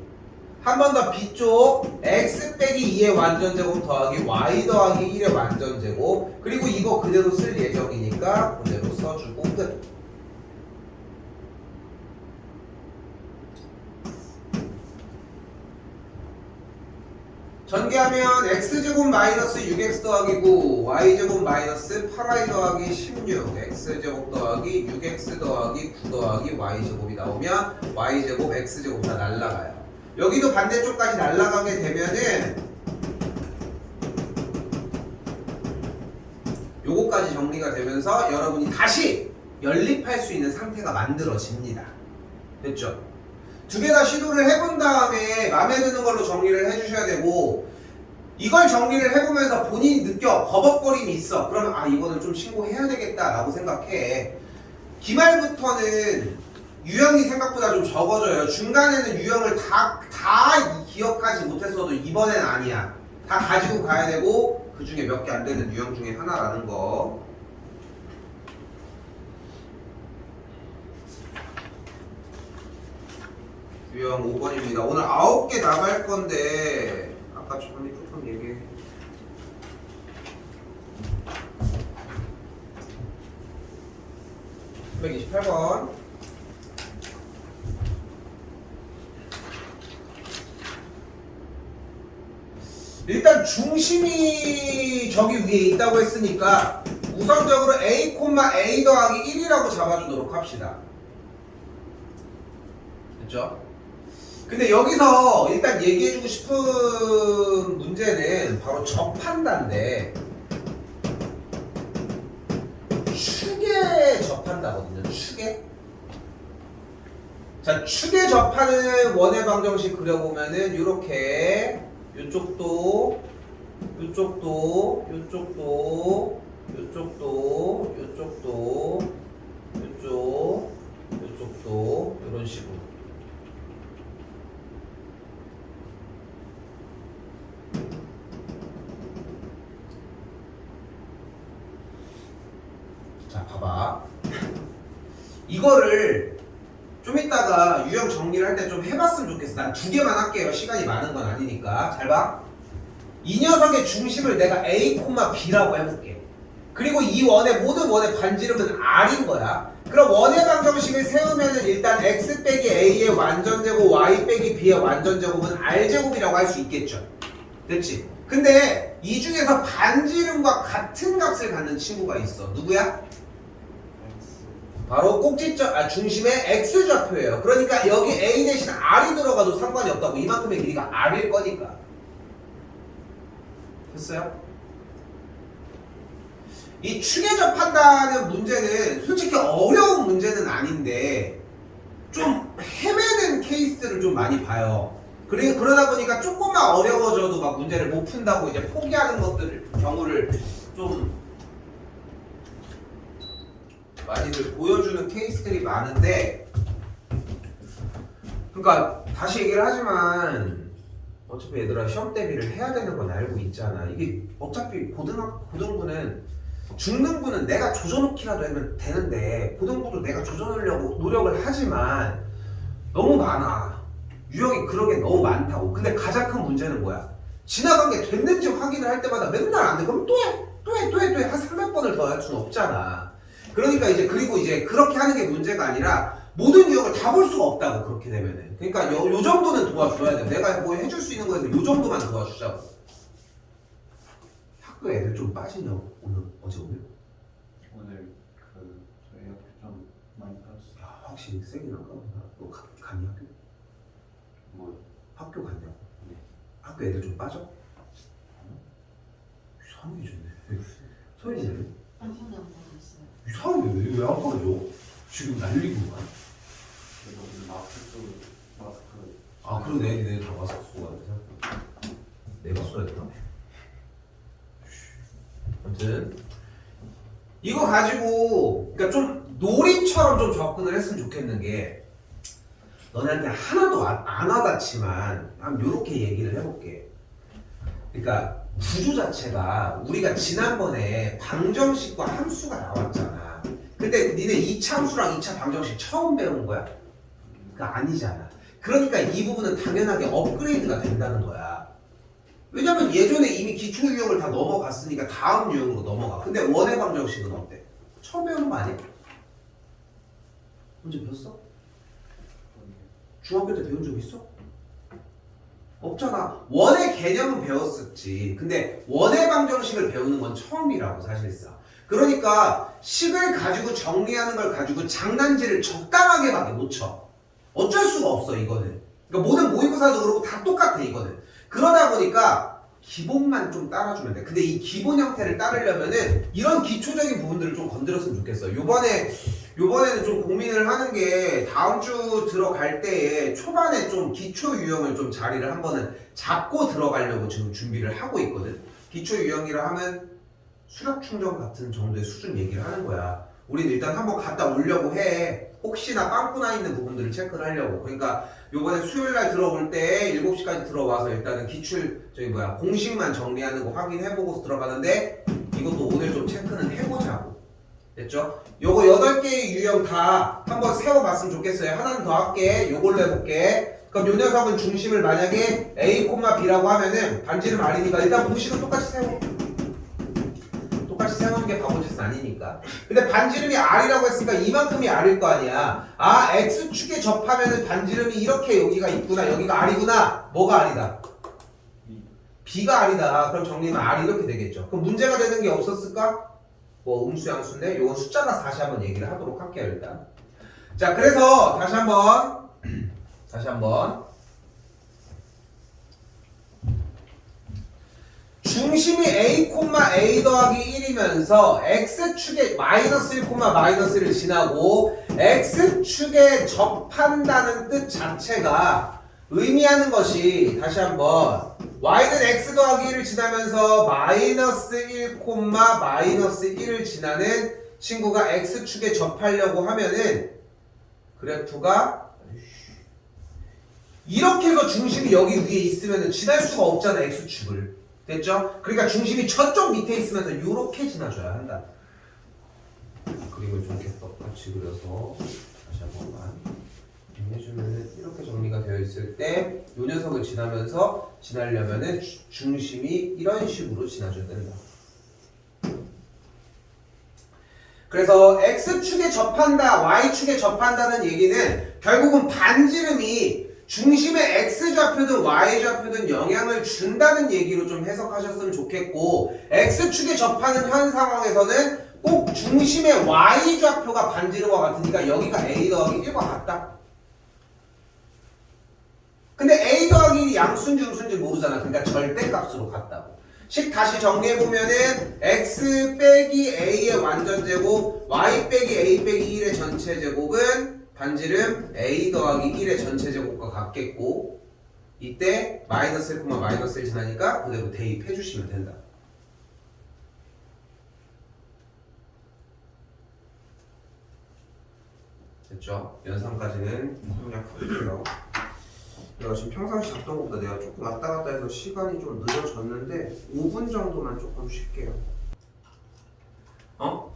한 번 더 B쪽 x 빼기 2의 완전제곱 더하기 y 더하기 1의 완전제곱. 그리고 이거 그대로 쓸 예정이니까 그대로 써주고 끝. 전개하면 x제곱 마이너스 6x 더하기 9 y제곱 마이너스 8y 더하기 16 x제곱 더하기 6x 더하기 9 더하기 y제곱이 나오면 y제곱 x제곱 다 날라가요. 여기도 반대쪽까지 날라가게 되면은 요거까지 정리가 되면서 여러분이 다시 연립할 수 있는 상태가 만들어집니다. 됐죠? 두 개 다 시도를 해본 다음에 마음에 드는 걸로 정리를 해주셔야 되고, 이걸 정리를 해보면서 본인이 느껴 버벅거림이 있어. 그러면 아 이거는 좀 신고해야 되겠다라고 생각해. 기말부터는 유형이 생각보다 좀 적어져요. 중간에는 유형을 다 기억하지 못했어도 이번엔 아니야. 다 가지고 가야 되고 그 중에 몇 개 안 되는 유형 중에 하나라는 거. 유형 5번입니다. 오늘 9개 나갈 건데 아까 전에 조금 얘기해. (128번) 일단 중심이 저기 위에 있다고 했으니까 우선적으로 a, a 더하기 1이라고 잡아주도록 합시다. 됐죠? 근데 여기서 일단 얘기해주고 싶은 문제는 바로 접한다인데, 축에 접한다거든요. 축에. 자, 축에 접하는 원의 방정식 그려보면은 요렇게 요쪽도 요쪽도 요쪽도 요쪽도 요쪽도 요쪽도 이런 식으로. 자, 봐봐. 이거를 좀 이따가 유형 정리를 할 때 좀 해봤으면 좋겠어. 난 2개만 할게요. 시간이 많은 건 아니니까. 잘 봐. 이 녀석의 중심을 내가 A, B라고 해볼게. 그리고 이 원의 모든 원의 반지름은 R인 거야. 그럼 원의 방정식을 세우면은 일단 X 빼기 A의 완전제곱, Y 빼기 B의 완전제곱은 R제곱이라고 할 수 있겠죠. 됐지? 근데 이 중에서 반지름과 같은 값을 갖는 친구가 있어. 누구야? 바로 꼭지점, 중심의 X좌표예요. 그러니까 여기 A 대신 R이 들어가도 상관이 없다고. 이만큼의 길이가 R일 거니까. 됐어요? 이 축에 접한다는 문제는 솔직히 어려운 문제는 아닌데 좀 헤매는 케이스들을 좀 많이 봐요. 그러다 보니까 조금만 어려워져도 막 문제를 못 푼다고 이제 포기하는 경우를 좀 많이들 보여주는 케이스들이 많은데, 그러니까 다시 얘기를 하지만 어차피 얘들아 시험 대비를 해야 되는 건 알고 있잖아. 이게 어차피 고등부는 중등부는 내가 조져놓기라도 하면 되는데, 고등부도 내가 조져놓으려고 노력을 하지만 너무 많아. 유형이 그러기엔 너무 많다고. 근데 가장 큰 문제는 뭐야? 지나간 게 됐는지 확인을 할 때마다 맨날 안 돼. 그럼 또 해. 한 300번을 더 할 수는 없잖아. 그러니까 그리고 그렇게 하는 게 문제가 아니라 모든 유형을 다 볼 수가 없다고, 그렇게 되면은. 그러니까 요 정도는 도와줘야 돼. 내가 뭐 해줄 수 있는 거에서 요 정도만 도와주자고. 학교 애들 좀 빠지냐고, 어제 오늘? 오늘 저희 학교 좀 많이 빠졌어요. 야, 확실히 세긴 한가 보다. 너 갔니 학교? 뭐 학교 갔냐고? 네. 학교 애들 좀 빠져? 이상하게 좋네. 소연이는? 한 번도 안 받았어요. 이상하게 왜안 빠져? 지금 난리구만. 그래서 오늘 마스크 아, 그러네. 니네 다 마스크 쓰고 가야 돼. 내가 써야 되나? 아무튼 이거 가지고 그러니까 좀 놀이처럼 좀 접근을 했으면 좋겠는 게, 너네한테 하나도 안 와닿지만 한번 요렇게 얘기를 해볼게. 그러니까 구조 자체가 우리가 지난번에 방정식과 함수가 나왔잖아. 근데 니네 2차 함수랑 2차 방정식 처음 배운 거야? 그러니까 아니잖아. 그러니까 이 부분은 당연하게 업그레이드가 된다는 거야. 왜냐면 예전에 이미 기초 유형을 다 넘어갔으니까 다음 유형으로 넘어가. 근데 원의 방정식은 어때? 처음 배우는 거 아니야? 언제 배웠어? 중학교 때 배운 적 있어? 없잖아. 원의 개념은 배웠었지. 근데 원의 방정식을 배우는 건 처음이라고, 사실상. 그러니까 식을 가지고 정리하는 걸 가지고 장난질을 적당하게밖에 못 쳐. 어쩔 수가 없어, 이거는. 그러니까 모든 모의고사도 그렇고 다 똑같아, 이거는. 그러다 보니까 기본만 좀 따라주면 돼. 근데 이 기본 형태를 따르려면은 이런 기초적인 부분들을 좀 건드렸으면 좋겠어. 요번에 요번에는 좀 고민을 하는 게 다음 주 들어갈 때에 초반에 좀 기초 유형을 좀 자리를 한번은 잡고 들어가려고 지금 준비를 하고 있거든. 기초 유형이라 하면 수력 충전 같은 정도의 수준 얘기를 하는 거야. 우린 일단 한번 갔다 오려고 해. 혹시나 빵꾸 나 있는 부분들을 체크를 하려고. 그러니까 요번에 수요일날 들어올 때 7시까지 들어와서 일단은 기출 공식만 정리하는 거 확인해보고 들어가는데 이것도 오늘 좀 체크는 해보자고. 됐죠? 요거 8개의 유형 다 한번 세워봤으면 좋겠어요. 하나는 더 할게. 요걸로 해볼게. 그럼 요 녀석은 중심을 만약에 A, B라고 하면은 반지름 R이니까 일단 공식은 똑같이 세워. 똑같이 세우는 게 바보짓은 아니니까. 근데 반지름이 R이라고 했으니까 이만큼이 R일 거 아니야. 아, X축에 접하면은 반지름이 이렇게 여기가 있구나. 여기가 R이구나. 뭐가 R이다? B가 R이다. 그럼 정리는 R이 이렇게 되겠죠. 그럼 문제가 되는 게 없었을까? 뭐 음수양수인데 요건 숫자가 다시 한번 얘기를 하도록 할게요. 일단 자, 그래서 다시 한번 중심이 A, A 더하기 1이면서 X축에 마이너스 1, 마이너스 1을 지나고 X축에 접한다는 뜻 자체가 의미하는 것이 다시 한번 Y는 X 더하기 1을 지나면서 마이너스 1, 마이너스 1을 지나는 친구가 X축에 접하려고 하면은 그래프가 이렇게 해서 중심이 여기 위에 있으면은 지날 수가 없잖아. X축을. 됐죠? 그러니까 중심이 저쪽 밑에 있으면서 이렇게 지나줘야 한다. 그림을 좀 이렇게 똑같이 그려서 다시 한 번만 해주면은 이렇게 정리가 되어 있을 때 이 녀석을 지나려면은 중심이 이런 식으로 지나줘야 된다. 그래서 X축에 접한다, Y축에 접한다는 얘기는 결국은 반지름이 중심의 X좌표든 Y좌표든 영향을 준다는 얘기로 좀 해석하셨으면 좋겠고, X축에 접하는 현 상황에서는 꼭 중심의 Y좌표가 반지름과 같으니까 여기가 A 더하기 1과 같다. 근데 A 더하기 1이 양수인지 음수인지 모르잖아. 그러니까 절대값으로 같다고. 식 다시 정리해보면은 X 빼기 A의 완전제곱, Y 빼기 A 빼기 1의 전체제곱은 반지름 A 더하기 1의 전체제곱과 같겠고, 이때 마이너스 1, 마이너스 1 지나니까 그대로 대입해 주시면 된다. 됐죠? 연산까지는 생략할게요. 내가 지금 평상시 잡던 것보다 내가 조금 왔다 갔다 해서 시간이 좀 늦어졌는데 5분 정도만 조금 쉴게요. 어?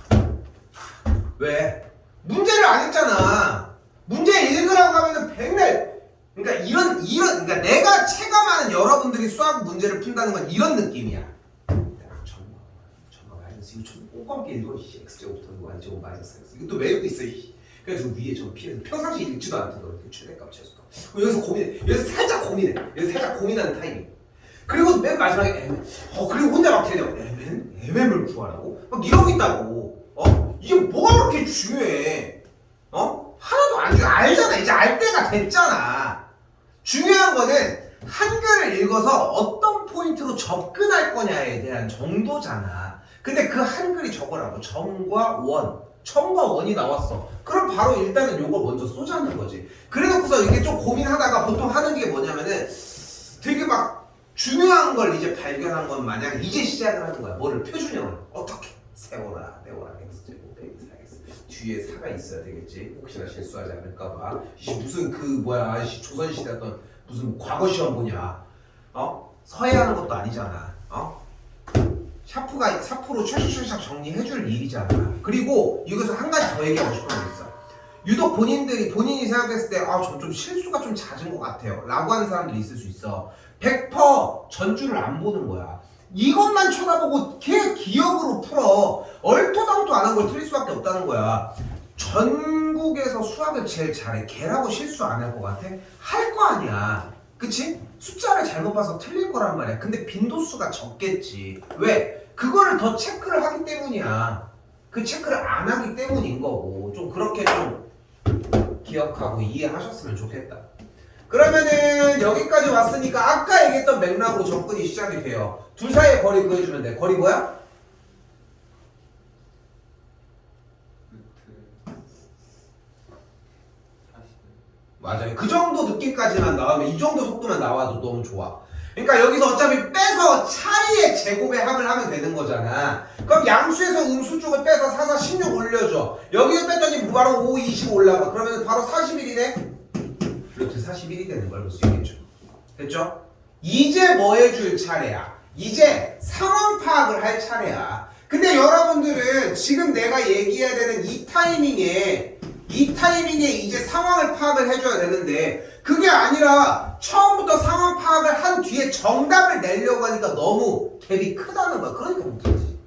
왜? 문제를 안 했잖아. 문제 읽으라고 하면은 백날, 그러니까 그러니까 내가 체감하는 여러분들이 수학 문제를 푼다는 건 이런 느낌이야. 정말 마이너스 이거 좀 꼼꼼하게 읽어. X제곱 더하기 Y제곱 마이너스 X. 이거 또 외우고 있어. 그래서 위에 좀 피해서 평상시 읽지도 않던 최대값 최소값. 여기서 고민해. 여기서 살짝 고민해. 여기서 살짝 고민하는 타이밍. 그리고 맨 마지막에 그리고 혼자 막 대려. MM을 구하라고? 막 이러고 있다고. 이게 뭐가 그렇게 중요해? 하나도 안 중요해. 알잖아. 이제 알 때가 됐잖아. 중요한 거는 한글을 읽어서 어떤 포인트로 접근할 거냐에 대한 정도잖아. 근데 그 한글이 저거라고. 점과 원. 점과 원이 나왔어. 그럼 바로 일단은 요거 먼저 쏘자는 거지. 그래놓고서 이렇게 좀 고민하다가 보통 하는 게 뭐냐면은 되게 막 중요한 걸 이제 발견한 건 마냥 이제 시작을 하는 거야. 뭐를 표준형을 어떻게 세워라 내워라 x제곱 빼기 4x 뒤에 4가 있어야 되겠지. 혹시나 실수하지 않을까봐. 무슨 조선시대 어떤 무슨 과거 시험 보냐. 서해하는 것도 아니잖아. 샤프가 4% 샤샥샤샥 정리해줄 일이잖아. 그리고 여기서 한 가지 더 얘기하고 싶은 게 있어. 유독 본인이 생각했을 때 좀 실수가 좀 잦은 것 같아요 라고 하는 사람들이 있을 수 있어. 100% 전주를 안 보는 거야. 이것만 쳐다보고 걔 기억으로 풀어. 얼토당토 안 한 걸 틀릴 수밖에 없다는 거야. 전국에서 수학을 제일 잘해. 걔라고 실수 안 할 것 같아? 할 거 아니야. 그치? 숫자를 잘못 봐서 틀릴 거란 말이야. 근데 빈도수가 적겠지. 왜? 그거를 더 체크를 하기 때문이야. 그 체크를 안 하기 때문인 거고. 좀 그렇게 좀 기억하고 이해하셨으면 좋겠다. 그러면은 여기까지 왔으니까 아까 얘기했던 맥락으로 접근이 시작이 돼요. 둘 사이의 거리 구해주면 돼. 거리 뭐야? 맞아요. 그 정도 느낌까지만 나오면 이 정도 속도만 나와도 너무 좋아. 그러니까 여기서 어차피 빼서 차이의 제곱의 합을 하면 되는 거잖아. 그럼 양수에서 음수 쪽을 빼서 4, 4, 16 올려줘. 여기를 뺐더니 바로 5, 20 올라가. 그러면 바로 41이네? 루트 41이 되는 걸 볼 수 있겠죠. 됐죠? 이제 뭐 해줄 차례야? 이제 상황 파악을 할 차례야. 근데 여러분들은 지금 내가 얘기해야 되는 이 타이밍에 이제 상황을 파악을 해줘야 되는데 그게 아니라 처음부터 상황 파악을 한 뒤에 정답을 내려고 하니까 너무 갭이 크다는 거야. 그러니까 못하지.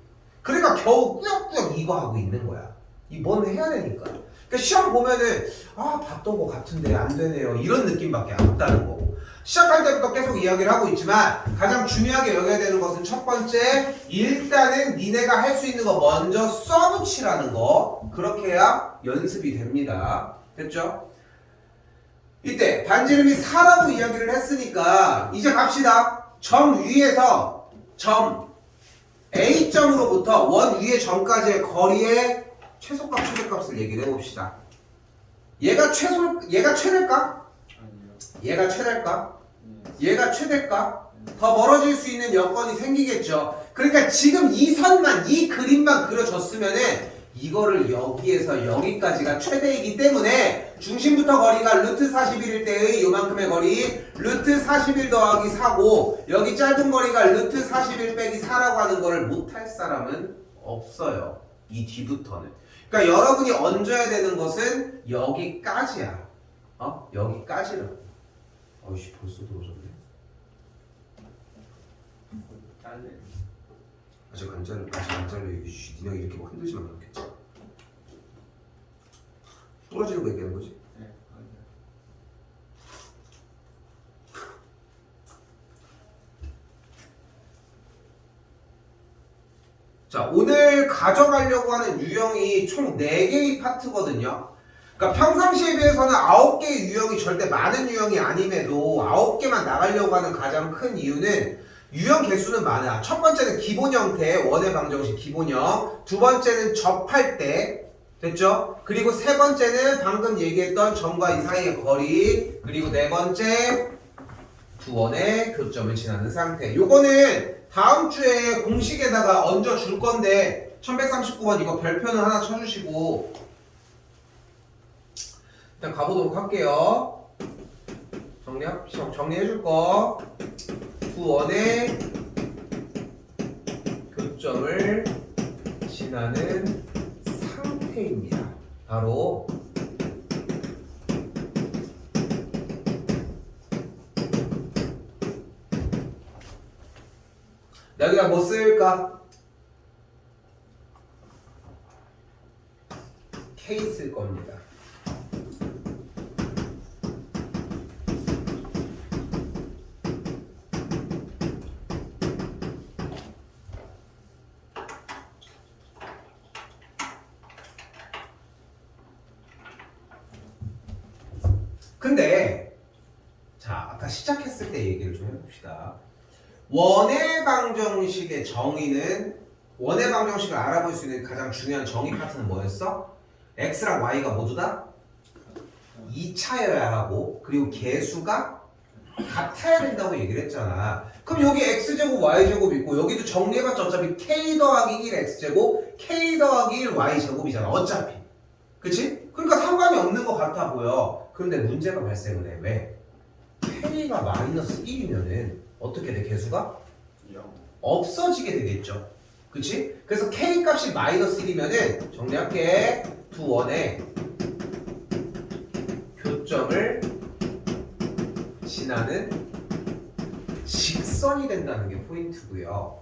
그러니까 겨우 꾸역꾸역 이거 하고 있는 거야. 이 뭔 해야 되니까. 그러니까 시험 보면은 아 봤던 거 같은데 안 되네요. 이런 느낌밖에 안 없다는 거고. 시작할 때부터 계속 이야기를 하고 있지만 가장 중요하게 여겨야 되는 것은 첫 번째 일단은 니네가 할 수 있는 거 먼저 써붙이라는 거. 그렇게 해야 연습이 됩니다. 됐죠? 이때 반지름이 4라고 이야기를 했으니까 이제 갑시다. 점 위에서 점 A점으로부터 원 위의 점까지의 거리의 최소값 최대값을 얘기를 해봅시다. 얘가 최대일까? 아니요. 얘가 최대일까? 네. 얘가 최대일까? 더 멀어질 수 있는 여건이 생기겠죠. 그러니까 지금 이 선만, 이 그림만 그려줬으면은 이거를 여기에서 여기까지가 최대이기 때문에 중심부터 거리가 루트 41일 때의 요만큼의 거리 루트 41 더하기 4고 여기 짧은 거리가 루트 41 빼기 4라고 하는 거를 못할 사람은 없어요. 이 뒤부터는. 그러니까 여러분이 얹어야 되는 것은 여기까지야. 여기까지라고. 어이씨 벌써 들어오셨네. 잘래. 아직 안 잘려. 니네가 이렇게 막 흔들지만 않겠지. 부러지는 거 얘기하는 거지? 네. 아니요. 자, 오늘 가져가려고 하는 유형이 총 4개의 파트거든요. 그러니까 평상시에 비해서는 9개의 유형이 절대 많은 유형이 아님에도 9개만 나가려고 하는 가장 큰 이유는 유형 개수는 많아. 첫 번째는 기본 형태, 원의 방정식 기본형. 두 번째는 접할 때. 됐죠? 그리고 세 번째는 방금 얘기했던 점과 이 사이의 거리. 그리고 네 번째, 두 원의 교점을 지나는 상태. 요거는 다음 주에 공식에다가 얹어 줄 건데 1139번 이거 별표는 하나 쳐주시고 일단 가보도록 할게요. 정리해 줄 거. 두 원의 교점을 지나는 상태입니다. 바로 여기다 뭐 쓸까? K 쓸 겁니다. 근데 자 아까 시작했을 때 얘기를 좀 해봅시다. 원의 방정식의 정의는 원의 방정식을 알아볼 수 있는 가장 중요한 정의 파트는 뭐였어? x랑 y가 모두 다 2차여야 하고 그리고 개수가 같아야 된다고 얘기를 했잖아. 그럼 여기 x제곱 y제곱 있고 여기도 정리해봤자 어차피 k 더하기 1 x제곱 k 더하기 1 y제곱이잖아 어차피. 그치? 그러니까 상관이 없는 것 같아 보여. 그런데 문제가 발생을 해. 왜? k가 마이너스 1이면은 어떻게 돼? 개수가? 0. 없어지게 되겠죠. 그치? 그래서 k 값이 마이너스 1이면은 정리할게. 두 원의 교점을 지나는 직선이 된다는 게 포인트고요.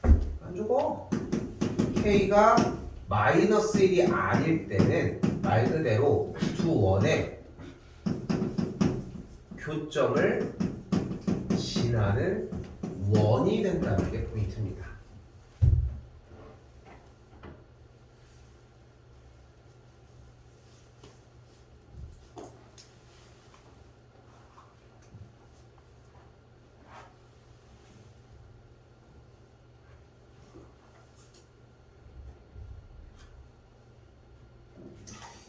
안 죽어. k가 마이너스 1이 아닐 때는 말 그대로 두 원의 교점을 지나는 원이 된다는 게 포인트입니다.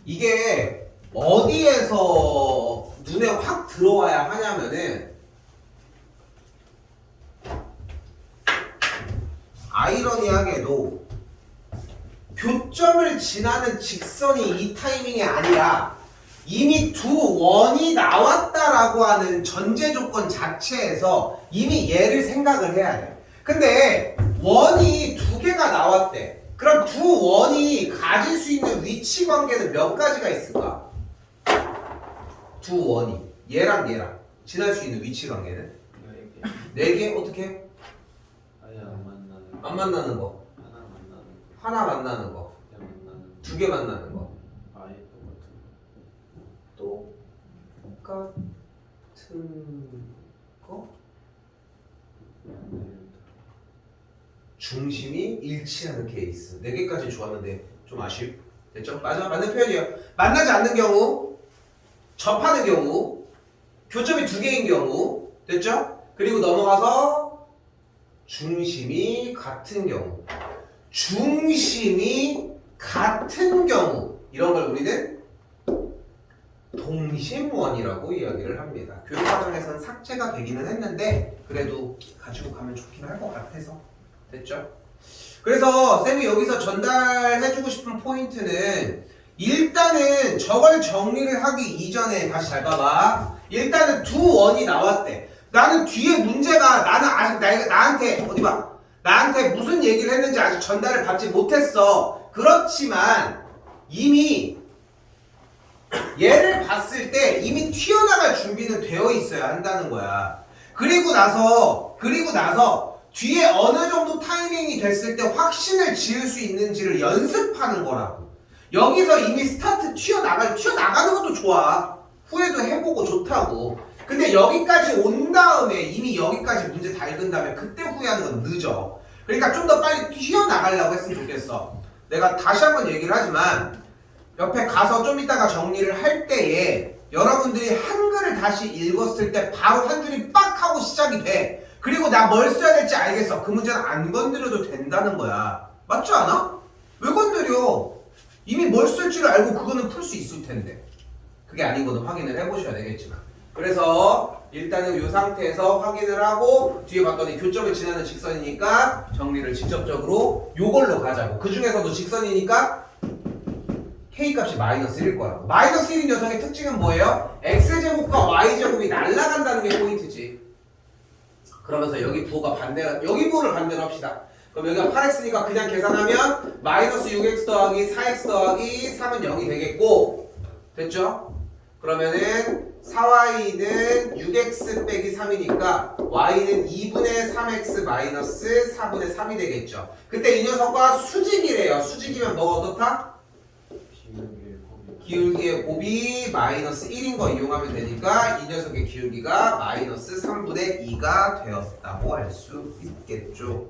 이게 어디에서 눈에 확 들어와야 하냐면은 아이러니하게도 교점을 지나는 직선이 이 타이밍이 아니라 이미 두 원이 나왔다라고 하는 전제 조건 자체에서 이미 얘를 생각을 해야 돼. 근데 원이 두 개가 나왔대. 그럼 두 원이 가질 수 있는 위치 관계는 몇 가지가 있을까? 두 원이 얘랑 얘랑 지날 수 있는 위치 관계는 네 개. 어떻게? 아예 안 만나는 안 만나는 거, 하나 만나는 거 하나 만나는 거, 그냥 만나는 두 개 만나는 거. 아예 똑같은 거? 똑같은 중심이 일치하는 케이스. 네 개까지 좋았는데 좀 아쉽. 됐죠? 맞는 표현이에요. 만나지 않는 경우, 접하는 경우, 교점이 두 개인 경우, 됐죠? 그리고 넘어가서 중심이 같은 경우. 중심이 같은 경우, 이런 걸 우리는 동심원이라고 이야기를 합니다. 교육 과정에서는 삭제가 되기는 했는데 그래도 가지고 가면 좋긴 할 것 같아서. 됐죠? 그래서 쌤이 여기서 전달해주고 싶은 포인트는 일단은 저걸 정리를 하기 이전에 다시 잘 봐봐. 일단은 두 원이 나왔대. 나는 뒤에 문제가 나는 아직 나한테 어디 봐. 나한테 무슨 얘기를 했는지 아직 전달을 받지 못했어. 그렇지만 이미 얘를 봤을 때 이미 튀어나갈 준비는 되어 있어야 한다는 거야. 그리고 나서 뒤에 어느 정도 타이밍이 됐을 때 확신을 지을 수 있는지를 연습하는 거라고. 여기서 이미 스타트 튀어나가는 것도 좋아. 후회도 해보고 좋다고. 근데 여기까지 온 다음에 이미 여기까지 문제 다 읽은 다음에 그때 후회하는 건 늦어. 그러니까 좀 더 빨리 튀어나가려고 했으면 좋겠어. 내가 다시 한번 얘기를 하지만 옆에 가서 좀 이따가 정리를 할 때에 여러분들이 한글을 다시 읽었을 때 바로 한 줄이 빡 하고 시작이 돼. 그리고 나 뭘 써야 될지 알겠어. 그 문제는 안 건드려도 된다는 거야. 맞지 않아? 왜 건드려? 이미 뭘 쓸지를 알고 그거는 풀 수 있을 텐데. 그게 아닌 거는 확인을 해보셔야 되겠지만. 그래서 일단은 이 상태에서 확인을 하고 뒤에 봤더니 교점을 지나는 직선이니까 정리를 직접적으로 요걸로 가자고. 그 중에서도 직선이니까 K값이 마이너스 1일 거라고. 마이너스 1인 녀석의 특징은 뭐예요? X제곱과 Y제곱이 날아간다는 게 포인트지. 그러면서 여기 부호가 여기 부호를 반대로 합시다. 그럼 여기가 8x니까 그냥 계산하면 마이너스 6x 더하기 4x 더하기 3은 0이 되겠고, 됐죠? 그러면은 4y는 6x 빼기 3이니까 y는 2분의 3x 마이너스 4분의 3이 되겠죠. 그때 이 녀석과 수직이래요. 수직이면 뭐가 어떻다? 기울기의 곱이 마이너스 1인 거 이용하면 되니까 이 녀석의 기울기가 마이너스 3분의 2가 되었다고 할 수 있겠죠.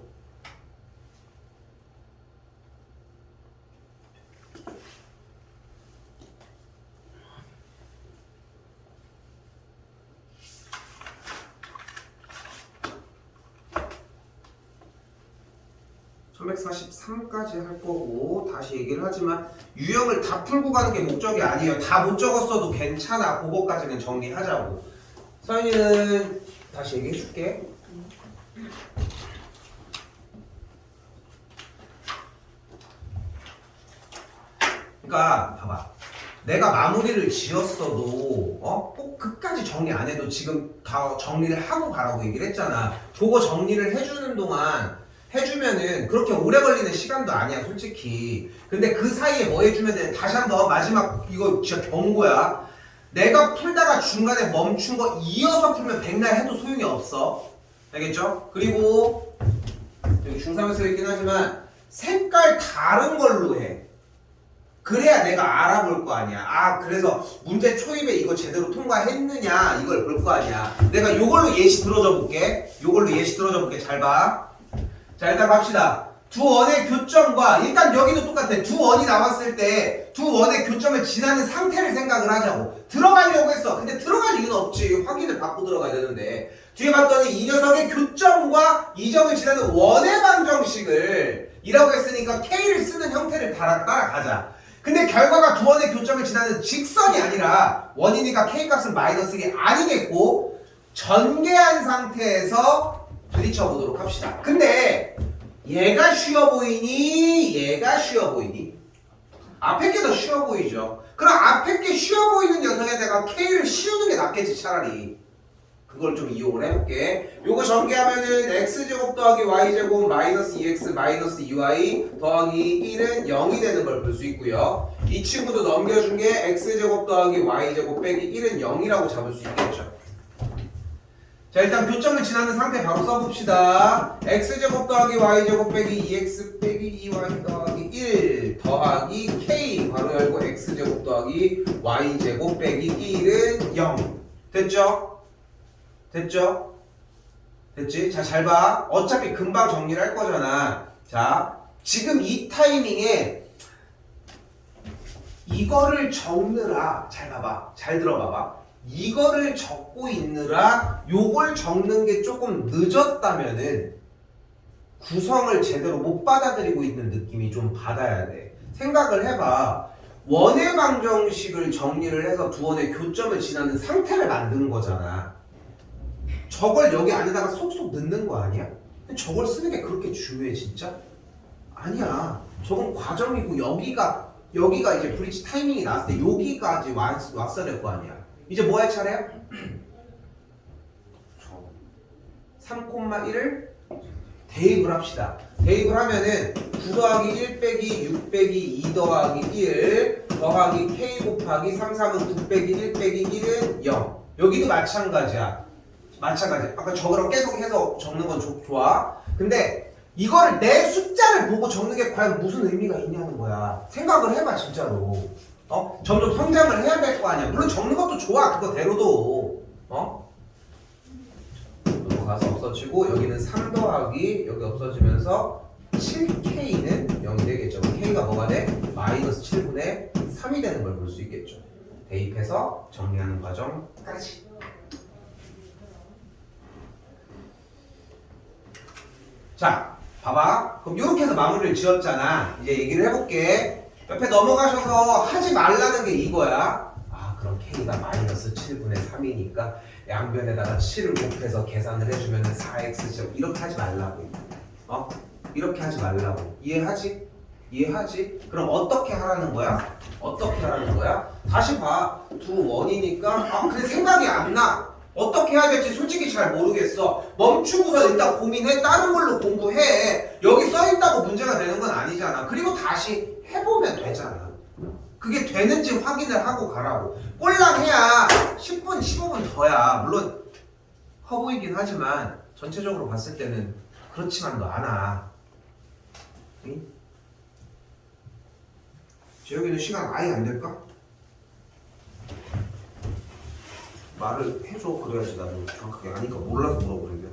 (1143까지) 할 거고 다시 얘기를 하지만 유형을 다 풀고 가는 게 목적이 아니에요. 다 못 적었어도 괜찮아. 그거까지는 정리하자고. 서연이는 다시 얘기해 줄게. 그러니까 봐봐. 내가 마무리를 지었어도 꼭 끝까지 정리 안 해도 지금 다 정리를 하고 가라고 얘기를 했잖아. 그거 정리를 해주는 동안 해주면은 그렇게 오래 걸리는 시간도 아니야 솔직히. 근데 그 사이에 뭐 해주면 돼? 다시 한번 마지막 이거 진짜 경고야. 내가 풀다가 중간에 멈춘 거 이어서 풀면 백날 해도 소용이 없어. 알겠죠? 그리고 여기 중3에서 있긴 하지만 색깔 다른 걸로 해. 그래야 내가 알아볼 거 아니야. 아 그래서 문제 초입에 이거 제대로 통과했느냐 이걸 볼 거 아니야. 내가 요걸로 예시 들어줘 볼게. 잘 봐. 자 일단 갑시다. 두 원의 교점과 일단 여기도 똑같아. 두 원이 나왔을 때 두 원의 교점을 지나는 상태를 생각을 하자고. 들어가려고 했어. 근데 들어갈 이유는 없지. 확인을 받고 들어가야 되는데 뒤에 봤더니 이 녀석의 교점과 이 점을 지나는 원의 방정식을 이라고 했으니까 K를 쓰는 형태를 따라가자. 근데 결과가 두 원의 교점을 지나는 직선이 아니라 원이니까 K값은 마이너스 1이 아니겠고 전개한 상태에서 부딪혀 보도록 합시다. 근데 얘가 쉬워 보이니? 얘가 쉬워 보이니? 앞에 게 더 쉬워 보이죠. 그럼 앞에 게 쉬워 보이는 녀석에다가 K를 씌우는 게 낫겠지 차라리. 그걸 좀 이용을 해볼게. 요거 전개하면은 x제곱 더하기 y제곱 마이너스 2x 마이너스 2y 더하기 1은 0이 되는 걸 볼 수 있고요. 이 친구도 넘겨준 게 x제곱 더하기 y제곱 빼기 1은 0이라고 잡을 수 있겠죠. 자, 일단 교점을 지나는 상태 바로 써봅시다. x제곱 더하기 y제곱 빼기 2x 빼기 2y 더하기 1 더하기 k 바로 열고 x제곱 더하기 y제곱 빼기 1은 0 됐죠? 됐죠? 됐지? 자, 잘 봐. 어차피 금방 정리를 할 거잖아. 자, 지금 이 타이밍에 이거를 적느라 잘 봐봐. 잘 들어봐봐. 이거를 적고 있느라 요걸 적는 게 조금 늦었다면은 구성을 제대로 못 받아들이고 있는 느낌이 좀 받아야 돼. 생각을 해봐. 원의 방정식을 정리를 해서 두 원의 교점을 지나는 상태를 만든 거잖아. 저걸 여기 안에다가 쏙쏙 넣는 거 아니야? 근데 저걸 쓰는 게 그렇게 중요해 진짜? 아니야. 저건 과정이고 여기가 이제 브릿지 타이밍이 나왔을 때 여기까지 왔어야 될 거 아니야. 이제 뭐 할 차례야? 3,1을 대입을 합시다. 대입을 하면은 9 더하기 1 빼기 6 빼기 2 더하기 1 더하기 k 곱하기 3, 3은 9 빼기 1 빼기 1은 0. 여기도 마찬가지야. 마찬가지. 아까 저거랑 계속 해서 적는 건 좋아. 근데 이거를 내 숫자를 보고 적는 게 과연 무슨 의미가 있냐는 거야. 생각을 해봐 진짜로. 점점 성장을 해야 될 거 아니야. 물론 적는 것도 좋아. 그거대로도. 넘어가서 없어지고 여기는 3 더하기 여기 없어지면서 7K는 0이 되겠죠. K가 뭐가 돼? 마이너스 7분의 3이 되는 걸 볼 수 있겠죠. 대입해서 정리하는 과정까지. 자, 봐봐. 그럼 이렇게 해서 마무리를 지었잖아. 이제 얘기를 해볼게. 옆에 넘어가셔서 하지 말라는 게 이거야. 아, 그럼 K가 마이너스 7분의 3이니까 양변에다가 7을 곱해서 계산을 해주면 4x제곱 이렇게 하지 말라고. 이렇게 하지 말라고. 이해하지? 이해하지? 그럼 어떻게 하라는 거야? 어떻게 하라는 거야? 다시 봐. 두 원이니까 근데 생각이 안 나. 어떻게 해야 될지 솔직히 잘 모르겠어. 멈추고서 일단 고민해. 다른 걸로 공부해. 여기 써있다고 문제가 되는 건 아니잖아. 그리고 다시 해보면 되잖아. 그게 되는지 확인을 하고 가라고. 꼴랑 해야 10분, 15분 더야. 물론 커 보이긴 하지만 전체적으로 봤을 때는 그렇지만도 않아. 응? 재혁이는 시간 아예 안 될까? 말을 해줘. 그래야지 나도 정확하게 아니까 몰라서 물어보는 게.